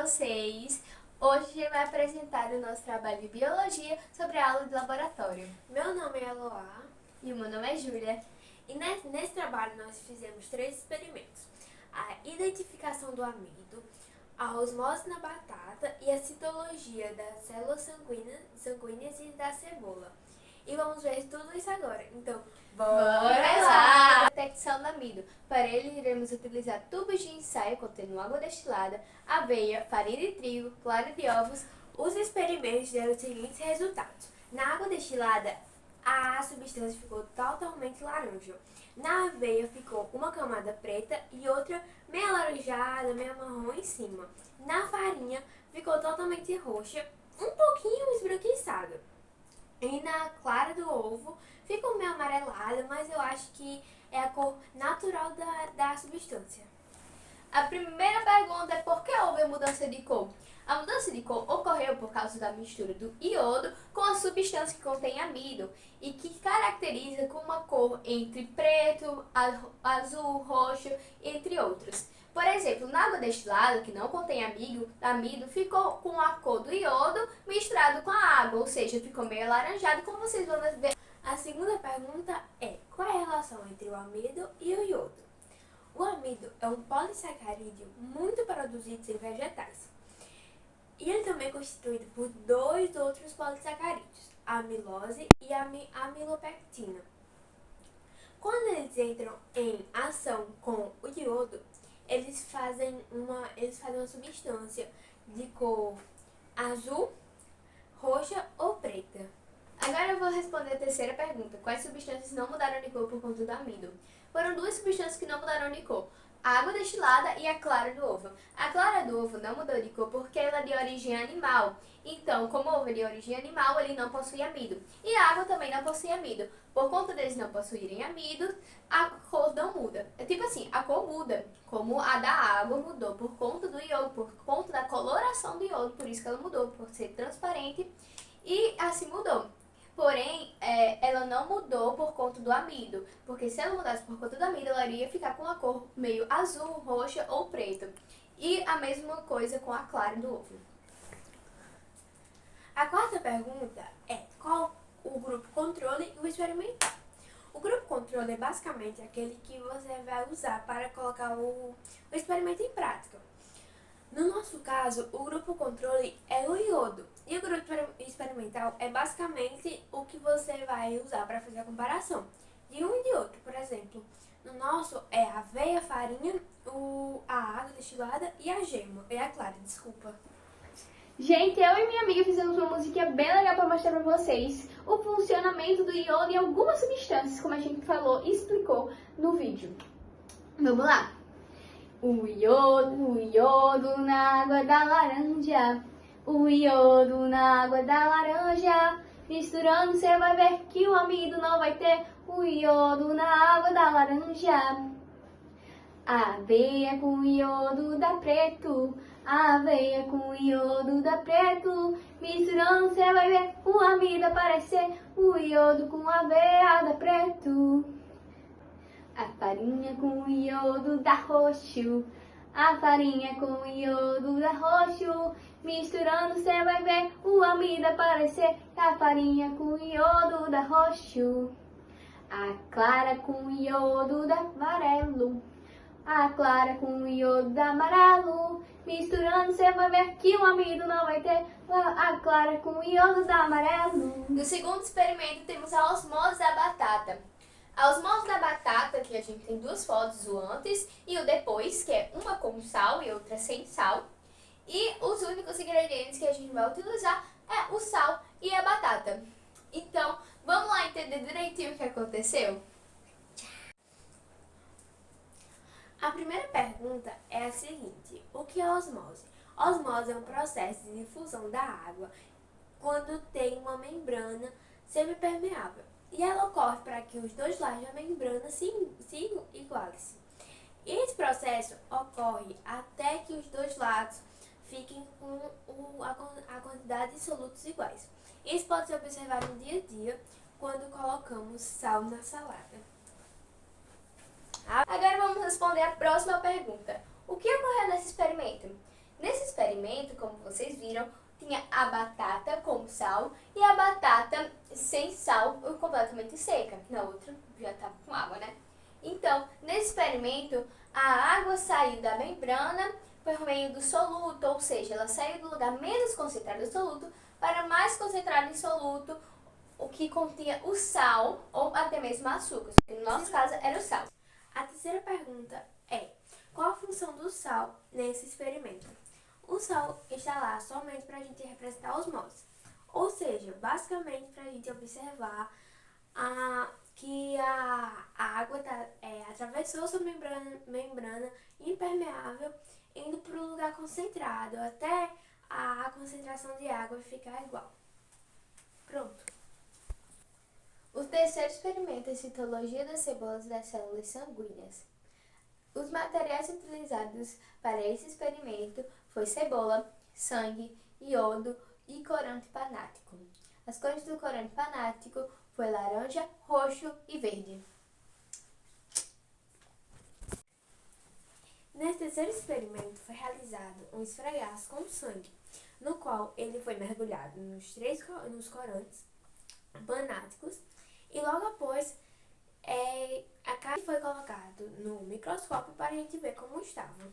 vocês! Hoje a gente vai apresentar o nosso trabalho de biologia sobre a aula de laboratório. Meu nome é Eloá. E o meu nome é Júlia. E nesse trabalho nós fizemos 3 experimentos. A identificação do amido, a osmose na batata e a citologia das células sanguíneas e da cebola. E vamos ver tudo isso agora. Então, Bora lá! Detecção do amido. Para ele, iremos utilizar tubos de ensaio contendo água destilada, aveia, farinha de trigo, clara de ovos. Os experimentos deram os seguintes resultados. Na água destilada, a substância ficou totalmente laranja. Na aveia ficou uma camada preta e outra meio alaranjada, meio marrom em cima. Na farinha ficou totalmente roxa, um pouquinho esbranquiçada. E na clara do ovo ficou meio amarelada, mas eu acho que é a cor natural da substância. A primeira pergunta é por que houve a mudança de cor? A mudança de cor ocorreu por causa da mistura do iodo com a substância que contém amido e que caracteriza com uma cor entre preto, azul, roxo, entre outros. Por exemplo, na água destilada, que não contém amido, ficou com a cor do iodo misturado com a água, ou seja, ficou meio alaranjado, como vocês vão ver. A segunda pergunta é: qual é a relação entre o amido e o iodo? O amido é um polissacarídeo muito produzido em vegetais. E ele também é constituído por 2 outros polissacarídeos, a amilose e a amilopectina. Quando eles entram em ação com o iodo, eles fazem uma substância de cor azul, roxa ou preta. Agora eu vou responder a terceira pergunta. Quais substâncias não mudaram de cor por conta do amido? Foram 2 substâncias que não mudaram de cor. A água destilada e a clara do ovo. A clara do ovo não mudou de cor porque ela é de origem animal. Então, como o ovo é de origem animal, ele não possui amido. E a água também não possui amido. Por conta deles não possuírem amido, a cor não muda. É tipo assim, a cor muda, como a da água mudou por conta do iodo, por conta da coloração do iodo, por isso que ela mudou, por ser transparente, e assim mudou. Porém, ela não mudou por conta do amido, porque se ela mudasse por conta do amido, ela iria ficar com a cor meio azul, roxa ou preta. E a mesma coisa com a clara do ovo. A quarta pergunta é: qual o grupo controle e o experimental? O grupo controle é basicamente aquele que você vai usar para colocar o experimento em prática. No nosso caso, o grupo controle é o iodo e o grupo experimental é basicamente o que você vai usar para fazer a comparação de um e de outro. Por exemplo, no nosso é a aveia, a farinha, a água destilada e a gema, e a clara, desculpa. Gente, eu e minha amiga fizemos uma musiquinha bem legal para mostrar para vocês o funcionamento do iodo e algumas substâncias, como a gente falou e explicou no vídeo. Vamos lá! O iodo na água da laranja. O iodo na água da laranja. Misturando você vai ver que o amido não vai ter. O iodo na água da laranja. Aveia com iodo dá preto. Aveia com iodo dá preto. Misturando você vai ver o amido aparecer. O iodo com aveia dá preto. A farinha com iodo dá roxo. A farinha com iodo dá roxo. Misturando você vai ver o amido aparecer. A farinha com iodo dá roxo. A clara com iodo dá amarelo. A clara com iodo dá amarelo. Misturando você vai ver que o amido não vai ter. A clara com iodo dá amarelo. No segundo experimento temos a osmose da batata. A osmose da batata, que a gente tem 2 fotos, o antes e o depois, que é uma com sal e outra sem sal. E os únicos ingredientes que a gente vai utilizar é o sal e a batata. Então, vamos lá entender direitinho o que aconteceu? A primeira pergunta é a seguinte: o que é osmose? Osmose é um processo de difusão da água quando tem uma membrana semipermeável. E ela ocorre para que os 2 lados da membrana se igualem-se. Esse processo ocorre até que os 2 lados fiquem com a quantidade de solutos iguais. Isso pode ser observado no dia a dia quando colocamos sal na salada. Agora vamos responder a próxima pergunta. O que ocorreu nesse experimento? Nesse experimento, experimento, como vocês viram, tinha a batata com sal e a batata sem sal, completamente seca. Na outra já estava com água, né? Então, nesse experimento, a água saiu da membrana por meio do soluto, ou seja, ela saiu do lugar menos concentrado em soluto para mais concentrado em soluto, o que continha o sal ou até mesmo açúcar, que no nosso caso era o sal. A terceira pergunta é: qual a função do sal nesse experimento? O sal está lá somente para a gente representar a osmose, ou seja, basicamente para a gente observar que a água atravessou sua membrana impermeável, indo para o lugar concentrado, até a concentração de água ficar igual. Pronto. O terceiro experimento é a citologia das cebolas das células sanguíneas. Os materiais utilizados para esse experimento foi cebola, sangue, iodo e corante panático. As cores do corante panático foi laranja, roxo e verde. Nesse terceiro experimento foi realizado um esfregaço com sangue, no qual ele foi mergulhado nos corantes panáticos e logo após a carne foi colocada no microscópio para a gente ver como estava.